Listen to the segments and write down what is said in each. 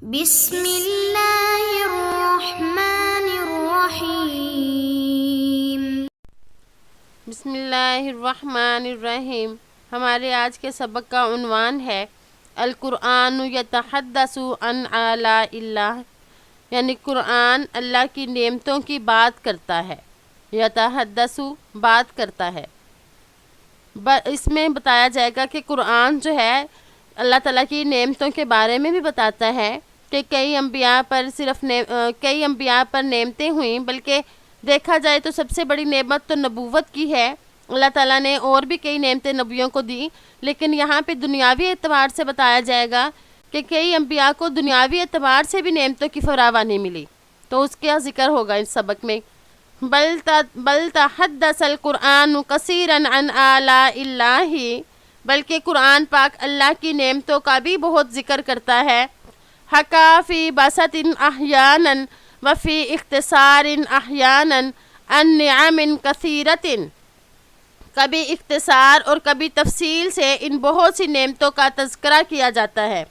بسم اللہ الرحمن الرحیم۔ بسم اللہ الرحمن الرحیم۔ ہمارے آج کے سبق کا عنوان ہے القرآن یتحدث عن آلاء اللہ، یعنی قرآن اللہ کی نعمتوں کی بات کرتا ہے۔ یتحدث بات کرتا ہے۔ اس میں بتایا جائے گا کہ قرآن جو ہے اللہ تعالیٰ کی نعمتوں کے بارے میں بھی بتاتا ہے کہ کئی انبیاء پر نعمتیں ہوئیں، بلکہ دیکھا جائے تو سب سے بڑی نعمت تو نبوت کی ہے۔ اللہ تعالیٰ نے اور بھی کئی نعمتیں نبیوں کو دی، لیکن یہاں پہ دنیاوی اعتبار سے بتایا جائے گا کہ کئی انبیاء کو دنیاوی اعتبار سے بھی نعمتوں کی فراوانی ملی، تو اس کا ذکر ہوگا اس سبق میں۔ بل تحدث القرآن کثیرا عن آلاء اللہ، بلکہ قرآن پاک اللہ کی نعمتوں کا بھی بہت ذکر کرتا ہے۔ حکا فی بسط احیانا وفی اختصار احیانا عن نعم کثیرۃ، کبھی اختصار اور کبھی تفصیل سے ان بہت سی نعمتوں کا تذکرہ کیا جاتا ہے۔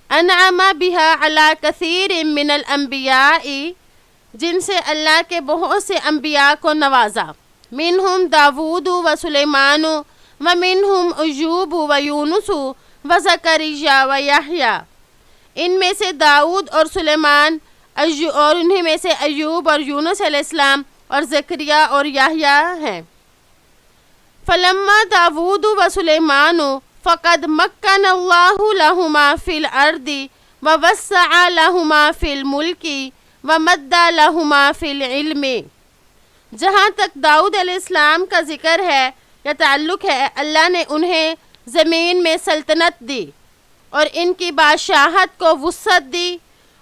انعم بها علی کثیر من الانبیاء، جن سے اللہ کے بہت سے انبیاء کو نوازا۔ منہم داود و سلیمان ومنہم ایوب و یونس و زکریا و یحییٰ، ان میں سے داؤد اور سلیمان، اور انہیں میں سے ایوب اور یونس علیہ السلام اور زکریا اور یحییٰ ہیں۔ فلما داود و سلیمان فقد مکن اللہ لہما فی الارض ووسع لہما فی الملک ومد لہما فی العلم۔ جہاں تک داؤد علیہ السلام کا ذکر ہے یا تعلق ہے، اللہ نے انہیں زمین میں سلطنت دی اور ان کی بادشاہت کو وسعت دی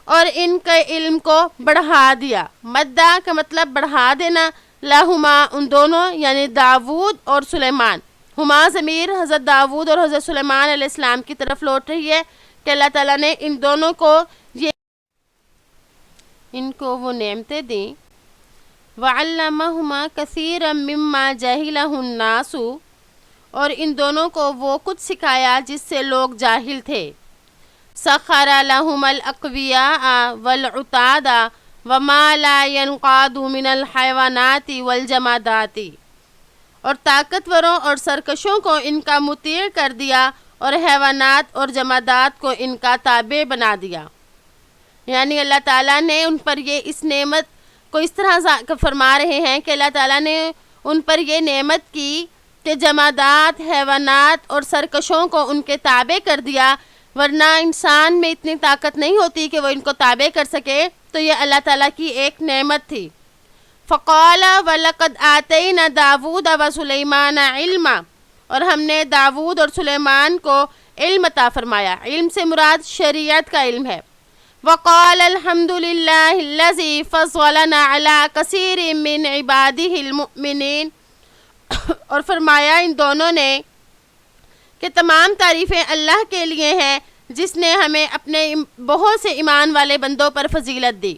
اور ان کے علم کو بڑھا دیا۔ مدہ کا مطلب بڑھا دینا، لہما ان دونوں یعنی داود اور سلیمان، ہما ضمیر حضرت داود اور حضرت سلیمان علیہ السلام کی طرف لوٹ رہی ہے کہ اللہ تعالیٰ نے ان دونوں کو وہ نعمتیں دیں۔ وعلمہما کثیرا مما جہلہ الناس، اور ان دونوں کو وہ کچھ سکھایا جس سے لوگ جاہل تھے۔ سخر لہم الاقویاء والعتاد وما لا ينقاد من الحیوانات والجمادات، اور طاقتوروں اور سرکشوں کو ان کا مطیع کر دیا اور حیوانات اور جمادات کو ان کا تابع بنا دیا۔ یعنی اللہ تعالیٰ نے ان پر اس نعمت کو اس طرح فرما رہے ہیں کہ اللہ تعالیٰ نے ان پر یہ نعمت کی کہ جمادات، حیوانات اور سرکشوں کو ان کے تابع کر دیا، ورنہ انسان میں اتنی طاقت نہیں ہوتی کہ وہ ان کو تابع کر سکے، تو یہ اللہ تعالیٰ کی ایک نعمت تھی۔ فقال وَلَقَدْ آتَيْنَا دَاوُودَ وَسُلَيْمَانَ عِلْمًا، اور ہم نے داود اور سلیمان کو علم عطا فرمایا۔ علم سے مراد شریعت کا علم ہے۔ وقال الحمد للہ الذی فضلنا علی کثیر من عبادہ المؤمنین، اور فرمایا ان دونوں نے کہ تمام تعریفیں اللہ کے لیے ہیں جس نے ہمیں اپنے بہت سے ایمان والے بندوں پر فضیلت دی۔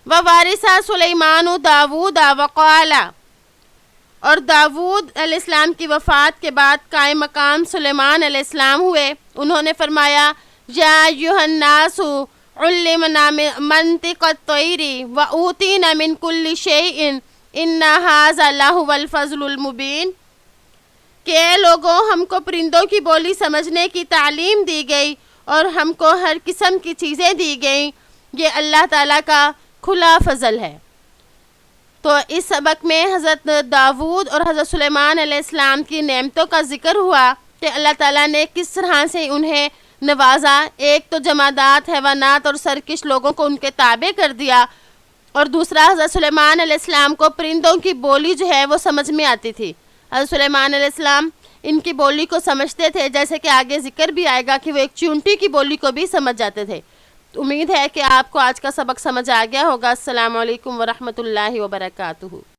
ووارث سلیمان داود وقال، اور داود علیہ السلام کی وفات کے بعد قائم مقام سلیمان علیہ السلام ہوئے۔ انہوں نے فرمایا یا ایھا الناس علمنا منطق الطیر واوتینا من کل شیء ان ھذا لہو الفضل المبین، کہ اے لوگوں، ہم کو پرندوں کی بولی سمجھنے کی تعلیم دی گئی اور ہم کو ہر قسم کی چیزیں دی گئیں، یہ اللہ تعالیٰ کا کھلا فضل ہے۔ تو اس سبق میں حضرت داود اور حضرت سلیمان علیہ السلام کی نعمتوں کا ذکر ہوا کہ اللہ تعالیٰ نے کس طرح سے انہیں نوازا۔ ایک تو جمادات، حیوانات اور سرکش لوگوں کو ان کے تابع کر دیا، اور دوسرا حضرت سلیمان علیہ السلام کو پرندوں کی بولی جو ہے وہ سمجھ میں آتی تھی۔ حضرت سلیمان علیہ السلام ان کی بولی کو سمجھتے تھے، جیسے کہ آگے ذکر بھی آئے گا کہ وہ ایک چونٹی کی بولی کو بھی سمجھ جاتے تھے۔ امید ہے کہ آپ کو آج کا سبق سمجھ آ گیا ہوگا۔ السلام علیکم ورحمۃ اللہ وبرکاتہ۔